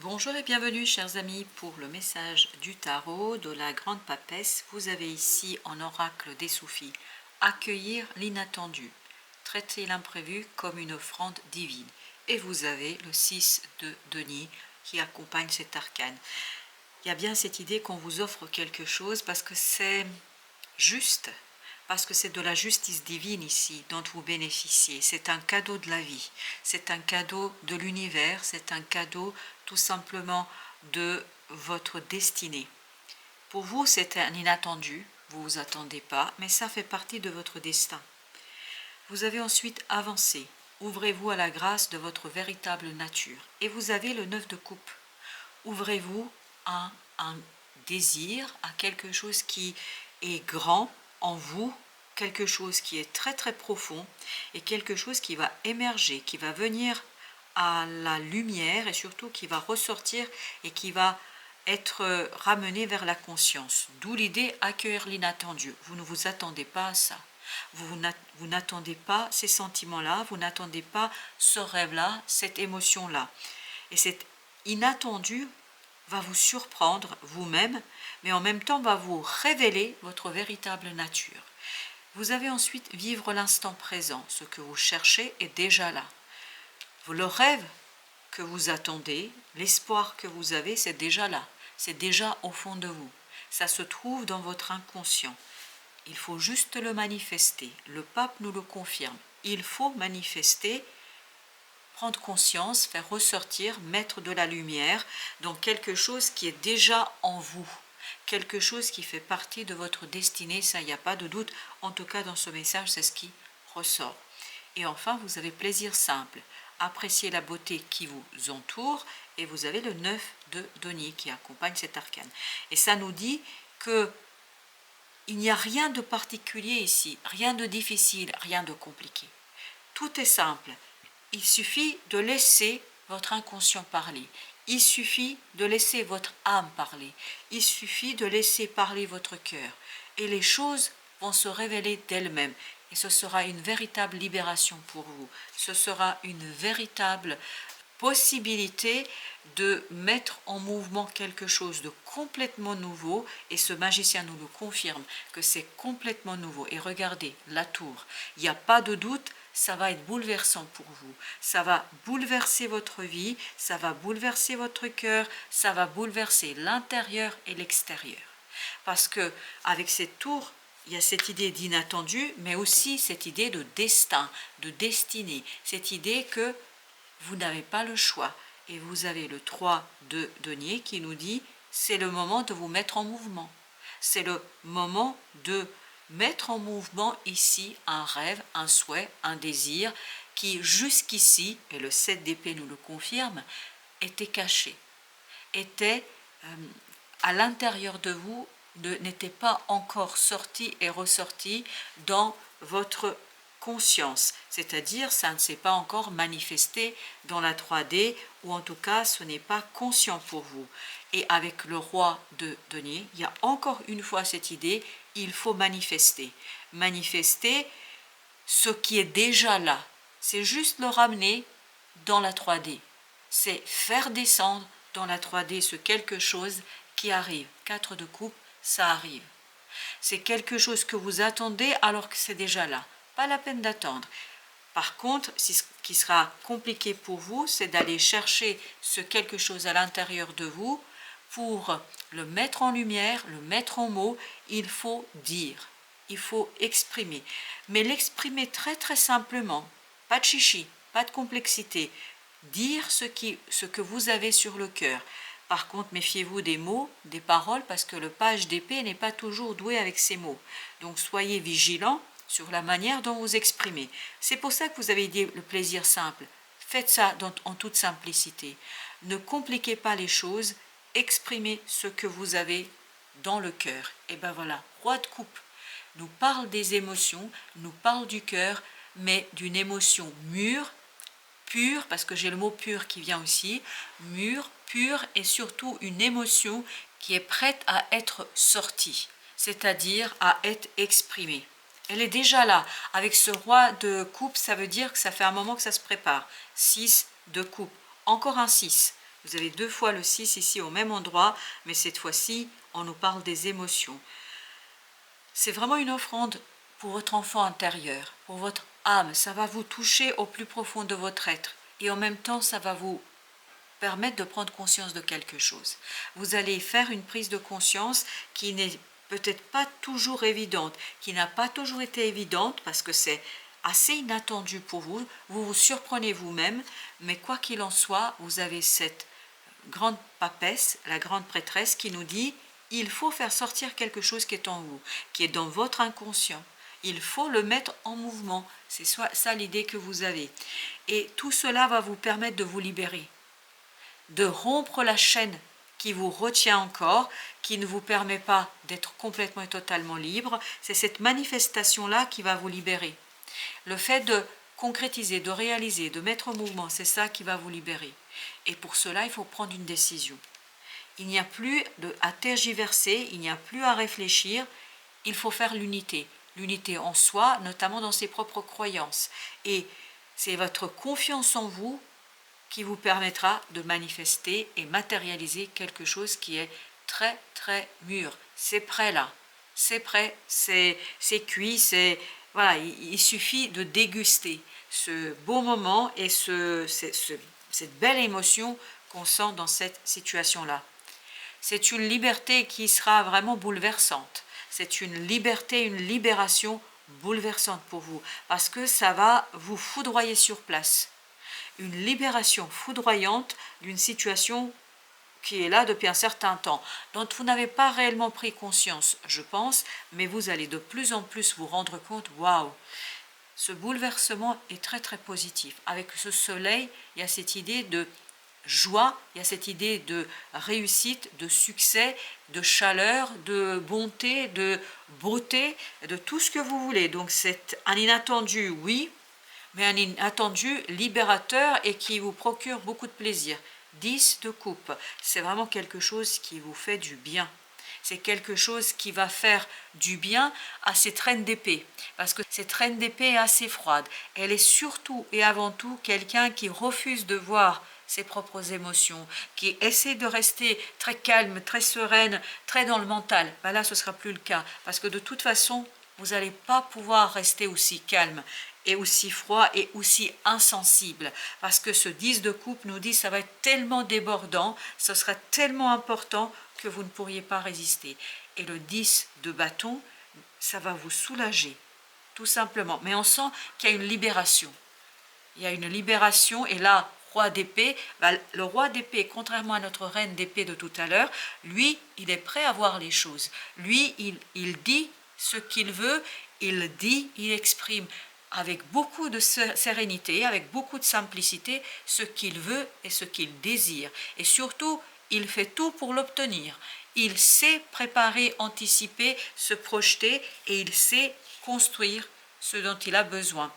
Bonjour et bienvenue chers amis pour le message du tarot de la grande papesse. Vous avez ici en oracle des soufis accueillir l'inattendu, traiter l'imprévu comme une offrande divine. Et vous avez le 6 de denier qui accompagne cet arcane. Il y a bien cette idée qu'on vous offre quelque chose parce que c'est juste, parce que c'est de la justice divine ici dont vous bénéficiez. C'est un cadeau de la vie, c'est un cadeau de l'univers, c'est un cadeau tout simplement de votre destinée. Pour vous, c'est un inattendu, vous ne vous attendez pas, mais ça fait partie de votre destin. Vous avez ensuite avancé, ouvrez-vous à la grâce de votre véritable nature. Et vous avez le 9 de coupe. Ouvrez-vous à un désir, à quelque chose qui est grand en vous, quelque chose qui est très très profond et quelque chose qui va émerger, qui va venir à la lumière et surtout qui va ressortir et qui va être ramené vers la conscience. D'où l'idée accueillir l'inattendu. Vous ne vous attendez pas à ça. Vous n'attendez pas ces sentiments-là, vous n'attendez pas ce rêve-là, cette émotion-là. Et cet inattendu va vous surprendre vous-même, mais en même temps va vous révéler votre véritable nature. Vous avez ensuite vivre l'instant présent. Ce que vous cherchez est déjà là. Le rêve que vous attendez, l'espoir que vous avez, c'est déjà là. C'est déjà au fond de vous. Ça se trouve dans votre inconscient. Il faut juste le manifester. Le pape nous le confirme. Il faut manifester, prendre conscience, faire ressortir, mettre de la lumière dans quelque chose qui est déjà en vous. Quelque chose qui fait partie de votre destinée, ça, il n'y a pas de doute. En tout cas, dans ce message, c'est ce qui ressort. Et enfin, vous avez plaisir simple. Appréciez la beauté qui vous entoure. Et vous avez le 9 de denier qui accompagne cet arcane. Et ça nous dit que il n'y a rien de particulier ici, rien de difficile, rien de compliqué. Tout est simple. Il suffit de laisser votre inconscient parler. Il suffit de laisser votre âme parler. Il suffit de laisser parler votre cœur. Et les choses vont se révéler d'elles-mêmes. Et ce sera une véritable libération pour vous. Ce sera une véritable possibilité de mettre en mouvement quelque chose de complètement nouveau, et ce magicien nous le confirme que c'est complètement nouveau. Et regardez, la tour, il n'y a pas de doute, ça va être bouleversant pour vous, ça va bouleverser votre vie, ça va bouleverser votre cœur, ça va bouleverser l'intérieur et l'extérieur. Parce que avec cette tour, il y a cette idée d'inattendu, mais aussi cette idée de destin, de destinée, cette idée que vous n'avez pas le choix. Et vous avez le 3 de denier qui nous dit c'est le moment de vous mettre en mouvement. C'est le moment de mettre en mouvement ici un rêve, un souhait, un désir qui jusqu'ici, et le 7 d'épée nous le confirme, était caché, était à l'intérieur de vous, n'était pas encore sorti et ressorti dans votre conscience, c'est-à-dire ça ne s'est pas encore manifesté dans la 3D, ou en tout cas ce n'est pas conscient pour vous. Et avec le roi de denier, il y a encore une fois cette idée, il faut manifester. Manifester ce qui est déjà là, c'est juste le ramener dans la 3D. C'est faire descendre dans la 3D ce quelque chose qui arrive. 4 de coupe, ça arrive. C'est quelque chose que vous attendez alors que c'est déjà là. Pas la peine d'attendre. Par contre, ce qui sera compliqué pour vous, c'est d'aller chercher ce quelque chose à l'intérieur de vous pour le mettre en lumière, le mettre en mots. Il faut dire, il faut exprimer. Mais l'exprimer très très simplement, pas de chichi, pas de complexité. Dire ce que vous avez sur le cœur. Par contre, méfiez-vous des mots, des paroles, parce que le page d'épée n'est pas toujours doué avec ces mots. Donc soyez vigilants sur la manière dont vous exprimez. C'est pour ça que vous avez dit le plaisir simple. Faites ça en toute simplicité. Ne compliquez pas les choses, exprimez ce que vous avez dans le cœur. Et ben voilà, roi de coupe nous parle des émotions, nous parle du cœur, mais d'une émotion mûre, pure, parce que j'ai le mot pur qui vient aussi, mûre, pure, et surtout une émotion qui est prête à être sortie, c'est-à-dire à être exprimée. Elle est déjà là. Avec ce roi de coupe, ça veut dire que ça fait un moment que ça se prépare. 6 de coupe. Encore un 6. Vous avez 2 fois le 6 ici au même endroit, mais cette fois-ci, on nous parle des émotions. C'est vraiment une offrande pour votre enfant intérieur, pour votre âme. Ça va vous toucher au plus profond de votre être. Et en même temps, ça va vous permettre de prendre conscience de quelque chose. Vous allez faire une prise de conscience qui n'est peut-être pas toujours évidente, qui n'a pas toujours été évidente parce que c'est assez inattendu pour vous. Vous vous surprenez vous-même, mais quoi qu'il en soit, vous avez cette grande papesse, la grande prêtresse qui nous dit il faut faire sortir quelque chose qui est en vous, qui est dans votre inconscient. Il faut le mettre en mouvement. C'est ça l'idée que vous avez. Et tout cela va vous permettre de vous libérer, de rompre la chaîne qui vous retient encore, qui ne vous permet pas d'être complètement et totalement libre. C'est cette manifestation-là qui va vous libérer. Le fait de concrétiser, de réaliser, de mettre en mouvement, c'est ça qui va vous libérer. Et pour cela, il faut prendre une décision. Il n'y a plus à tergiverser, il n'y a plus à réfléchir, il faut faire l'unité. L'unité en soi, notamment dans ses propres croyances. Et c'est votre confiance en vous qui vous permettra de manifester et matérialiser quelque chose qui est très très mûr. C'est prêt là, c'est prêt, c'est cuit, voilà, il suffit de déguster ce beau moment et cette belle émotion qu'on sent dans cette situation-là. C'est une liberté qui sera vraiment bouleversante. C'est une liberté, une libération bouleversante pour vous, parce que ça va vous foudroyer sur place. Une libération foudroyante d'une situation qui est là depuis un certain temps, dont vous n'avez pas réellement pris conscience, je pense, mais vous allez de plus en plus vous rendre compte, waouh, ce bouleversement est très très positif. Avec ce soleil, il y a cette idée de joie, il y a cette idée de réussite, de succès, de chaleur, de bonté, de beauté, de tout ce que vous voulez. Donc c'est un inattendu, oui, mais un inattendu libérateur et qui vous procure beaucoup de plaisir. 10 de coupe, c'est vraiment quelque chose qui vous fait du bien. C'est quelque chose qui va faire du bien à cette reine d'épée. Parce que cette reine d'épée est assez froide. Elle est surtout et avant tout quelqu'un qui refuse de voir ses propres émotions, qui essaie de rester très calme, très sereine, très dans le mental. Ben là, ce ne sera plus le cas. Parce que de toute façon, vous n'allez pas pouvoir rester aussi calme et aussi froid et aussi insensible, parce que ce 10 de coupe nous dit ça va être tellement débordant, ce sera tellement important que vous ne pourriez pas résister. Et le 10 de bâton, ça va vous soulager, tout simplement. Mais on sent qu'il y a une libération. Il y a une libération, et là, roi d'épée, le roi d'épée, contrairement à notre reine d'épée de tout à l'heure, lui, il est prêt à voir les choses. Lui, il dit ce qu'il veut, il dit, il exprime avec beaucoup de sérénité, avec beaucoup de simplicité, ce qu'il veut et ce qu'il désire. Et surtout, il fait tout pour l'obtenir. Il sait préparer, anticiper, se projeter, et il sait construire ce dont il a besoin.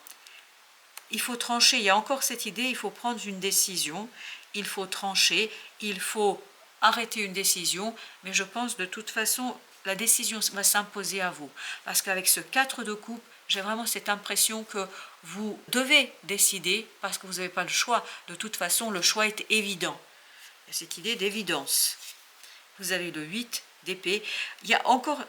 Il faut trancher, il y a encore cette idée, il faut prendre une décision, il faut trancher, il faut arrêter une décision, mais je pense de toute façon, la décision va s'imposer à vous. Parce qu'avec ce 4 de coupe, j'ai vraiment cette impression que vous devez décider parce que vous n'avez pas le choix. De toute façon, le choix est évident. Il y a cette idée d'évidence. Vous avez le 8 d'épée. Il y a encore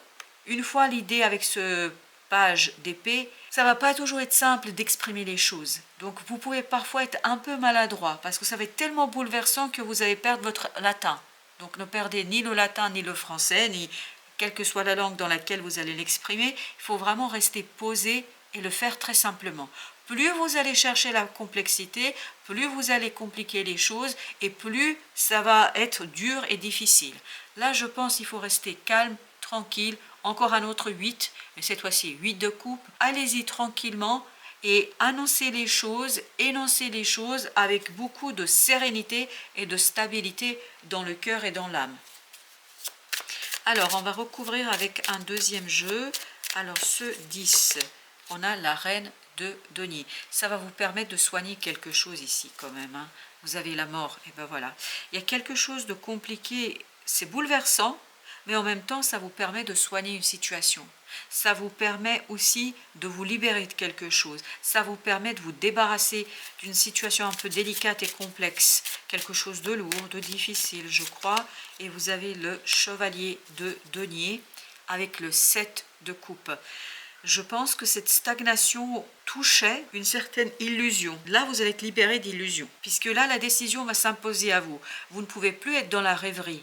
une fois l'idée avec ce page d'épée, ça va pas toujours être simple d'exprimer les choses. Donc vous pouvez parfois être un peu maladroit parce que ça va être tellement bouleversant que vous allez perdre votre latin. Donc ne perdez ni le latin ni le français, ni quelle que soit la langue dans laquelle vous allez l'exprimer. Il faut vraiment rester posé et le faire très simplement. Plus vous allez chercher la complexité, plus vous allez compliquer les choses et plus ça va être dur et difficile. Là, je pense qu'il faut rester calme, tranquille. Encore un autre 8, mais cette fois-ci 8 de coupe. Allez-y tranquillement et annoncez les choses, énoncez les choses avec beaucoup de sérénité et de stabilité dans le cœur et dans l'âme. Alors, on va recouvrir avec un deuxième jeu. Alors, ce 10, on a la reine de denier. Ça va vous permettre de soigner quelque chose ici quand même. Hein. Vous avez la mort, et ben voilà. Il y a quelque chose de compliqué, c'est bouleversant, mais en même temps, ça vous permet de soigner une situation. ça vous permet aussi de vous libérer de quelque chose. Ça vous permet de vous débarrasser d'une situation un peu délicate et complexe. Quelque chose de lourd, de difficile, je crois. Et vous avez le chevalier de denier avec le 7 de coupe. Je pense que cette stagnation touchait une certaine illusion. Là, vous allez être libéré d'illusion, puisque là, la décision va s'imposer à vous. Vous ne pouvez plus être dans la rêverie.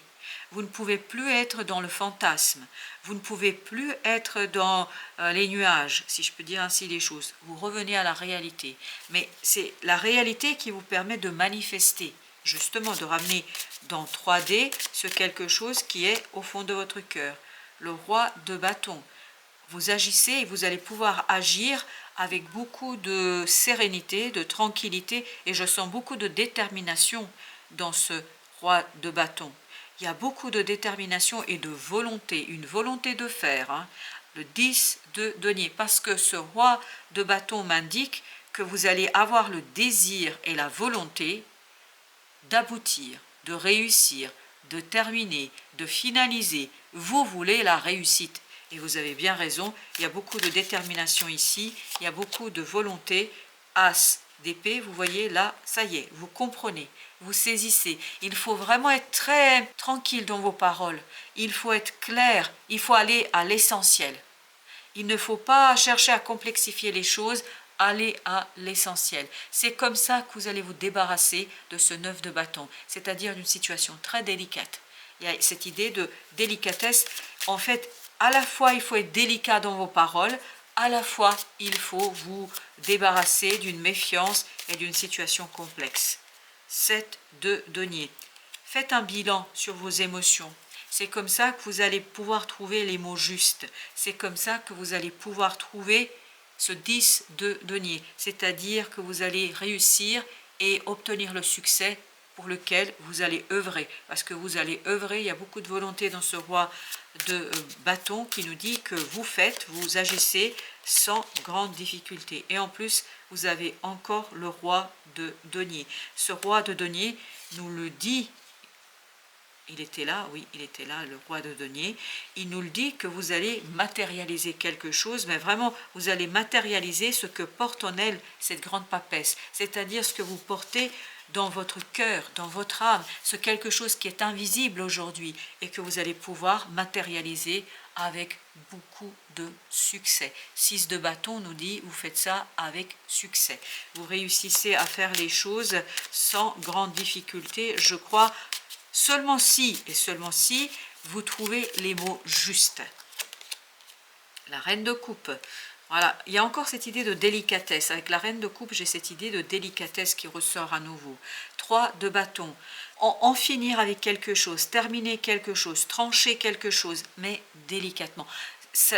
Vous ne pouvez plus être dans le fantasme. Vous ne pouvez plus être dans les nuages, si je peux dire ainsi les choses. Vous revenez à la réalité. Mais c'est la réalité qui vous permet de manifester, justement, de ramener dans 3D ce quelque chose qui est au fond de votre cœur. Le roi de bâton. Vous agissez et vous allez pouvoir agir avec beaucoup de sérénité, de tranquillité, et je sens beaucoup de détermination dans ce roi de bâton. Il y a beaucoup de détermination et de volonté, une volonté de faire, hein. Le 10 de denier, parce que ce roi de bâton m'indique que vous allez avoir le désir et la volonté d'aboutir, de réussir, de terminer, de finaliser. Vous voulez la réussite. Et vous avez bien raison, il y a beaucoup de détermination ici, il y a beaucoup de volonté. As d'épée, vous voyez là, ça y est, vous comprenez, vous saisissez. Il faut vraiment être très tranquille dans vos paroles, il faut être clair, il faut aller à l'essentiel. Il ne faut pas chercher à complexifier les choses, aller à l'essentiel. C'est comme ça que vous allez vous débarrasser de ce 9 de bâton, c'est-à-dire d'une situation très délicate. Il y a cette idée de délicatesse, en fait, à la fois, il faut être délicat dans vos paroles, à la fois, il faut vous débarrasser d'une méfiance et d'une situation complexe. 7 de denier. Faites un bilan sur vos émotions. C'est comme ça que vous allez pouvoir trouver les mots justes. C'est comme ça que vous allez pouvoir trouver ce 10 de denier. C'est-à-dire que vous allez réussir et obtenir le succès pour lequel vous allez œuvrer. Parce que vous allez œuvrer, il y a beaucoup de volonté dans ce roi de bâton qui nous dit que vous faites, vous agissez sans grande difficulté. Et en plus, vous avez encore le roi de denier. Ce roi de denier nous le dit, il était là, oui, il était là, le roi de denier. Il nous le dit que vous allez matérialiser quelque chose, mais vraiment, vous allez matérialiser ce que porte en elle cette grande papesse, c'est-à-dire ce que vous portez dans votre cœur, dans votre âme, ce quelque chose qui est invisible aujourd'hui et que vous allez pouvoir matérialiser avec beaucoup de succès. 6 de bâton nous dit, vous faites ça avec succès. Vous réussissez à faire les choses sans grande difficulté, je crois, seulement si et seulement si vous trouvez les mots justes. La reine de coupe. Voilà, il y a encore cette idée de délicatesse. Avec la reine de coupe, j'ai cette idée de délicatesse qui ressort à nouveau. 3 de bâton. En finir avec quelque chose, terminer quelque chose, trancher quelque chose, mais délicatement.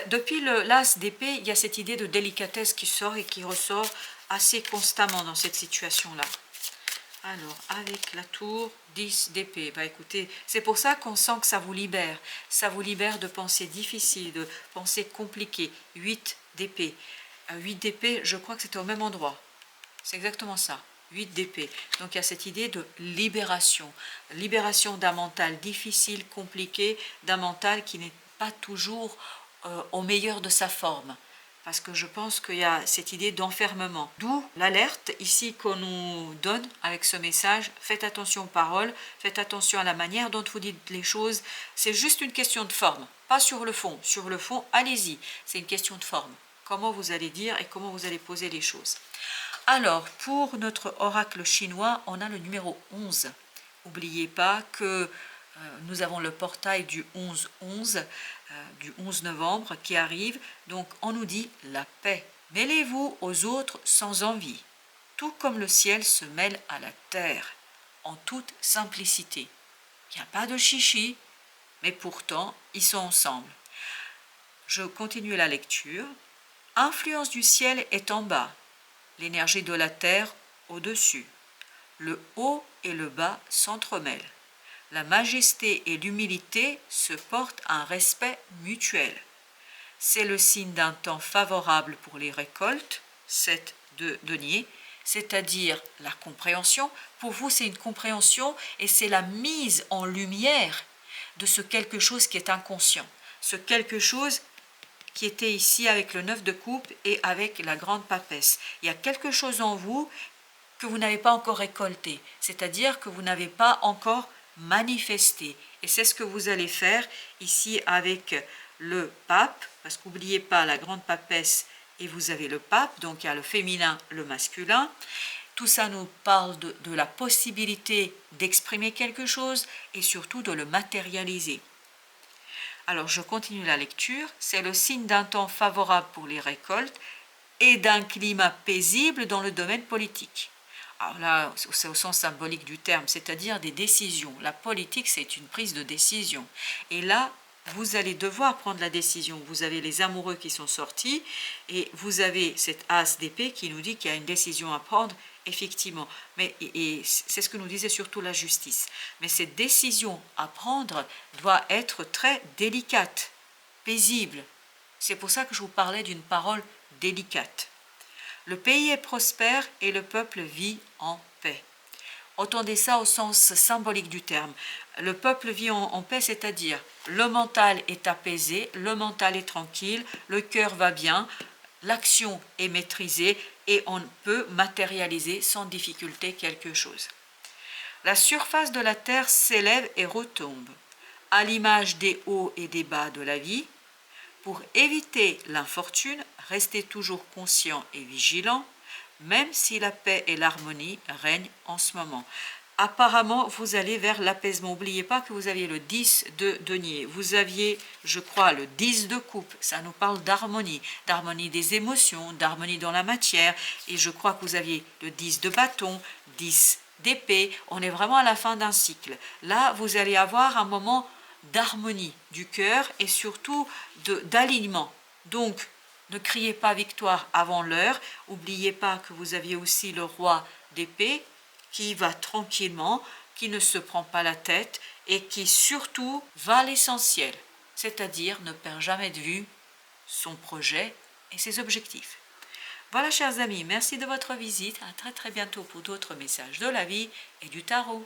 Depuis l'as d'épée, il y a cette idée de délicatesse qui sort et qui ressort assez constamment dans cette situation-là. Alors, avec la tour, 10 d'épée. Bah écoutez, c'est pour ça qu'on sent que ça vous libère. Ça vous libère de pensées difficiles, de pensées compliquées. 8 d'épée. 8 d'épée, je crois que c'était au même endroit. C'est exactement ça. 8 d'épée. Donc il y a cette idée de libération. Libération d'un mental difficile, compliqué, d'un mental qui n'est pas toujours au meilleur de sa forme. Parce que je pense qu'il y a cette idée d'enfermement. D'où l'alerte ici qu'on nous donne avec ce message. Faites attention aux paroles, faites attention à la manière dont vous dites les choses. C'est juste une question de forme, pas sur le fond. Sur le fond, allez-y, c'est une question de forme. Comment vous allez dire et comment vous allez poser les choses. Alors, pour notre oracle chinois, on a le numéro 11. N'oubliez pas que nous avons le portail du 11-11, du 11 novembre qui arrive. Donc, on nous dit la paix. Mêlez-vous aux autres sans envie, tout comme le ciel se mêle à la terre, en toute simplicité. Il n'y a pas de chichi, mais pourtant, ils sont ensemble. Je continue la lecture. Influence du ciel est en bas, l'énergie de la terre au-dessus. Le haut et le bas s'entremêlent. La majesté et l'humilité se portent un respect mutuel. C'est le signe d'un temps favorable pour les récoltes, 7 de denier, c'est-à-dire la compréhension. Pour vous, c'est une compréhension et c'est la mise en lumière de ce quelque chose qui est inconscient, ce quelque chose qui était ici avec le 9 de coupe et avec la grande papesse. Il y a quelque chose en vous que vous n'avez pas encore récolté, c'est-à-dire que vous n'avez pas encore manifesté. Et c'est ce que vous allez faire ici avec le pape, parce qu'oubliez pas la grande papesse et vous avez le pape, donc il y a le féminin, le masculin. Tout ça nous parle de la possibilité d'exprimer quelque chose et surtout de le matérialiser. Alors je continue la lecture. C'est le signe d'un temps favorable pour les récoltes et d'un climat paisible dans le domaine politique. Alors là, c'est au sens symbolique du terme, c'est-à-dire des décisions. La politique, c'est une prise de décision. Et là, vous allez devoir prendre la décision. Vous avez les amoureux qui sont sortis et vous avez cette as d'épée qui nous dit qu'il y a une décision à prendre, effectivement. Mais et c'est ce que nous disait surtout la justice. Mais cette décision à prendre doit être très délicate, paisible. C'est pour ça que je vous parlais d'une parole délicate. Le pays est prospère et le peuple vit en paix. Entendez ça au sens symbolique du terme. Le peuple vit en paix, c'est-à-dire le mental est apaisé, le mental est tranquille, le cœur va bien, l'action est maîtrisée et on peut matérialiser sans difficulté quelque chose. La surface de la terre s'élève et retombe, à l'image des hauts et des bas de la vie. Pour éviter l'infortune, restez toujours conscient et vigilant, même si la paix et l'harmonie règnent en ce moment. Apparemment, vous allez vers l'apaisement. N'oubliez pas que vous aviez le 10 de denier. Vous aviez, je crois, le 10 de coupe. Ça nous parle d'harmonie des émotions, d'harmonie dans la matière. Et je crois que vous aviez le 10 de bâton, 10 d'épée. On est vraiment à la fin d'un cycle. Là, vous allez avoir un moment d'harmonie du cœur et surtout d'alignement. Donc, ne criez pas victoire avant l'heure. N'oubliez pas que vous aviez aussi le roi d'épée qui va tranquillement, qui ne se prend pas la tête et qui surtout va à l'essentiel, c'est-à-dire ne perd jamais de vue son projet et ses objectifs. Voilà, chers amis, merci de votre visite. À très très bientôt pour d'autres messages de la vie et du tarot.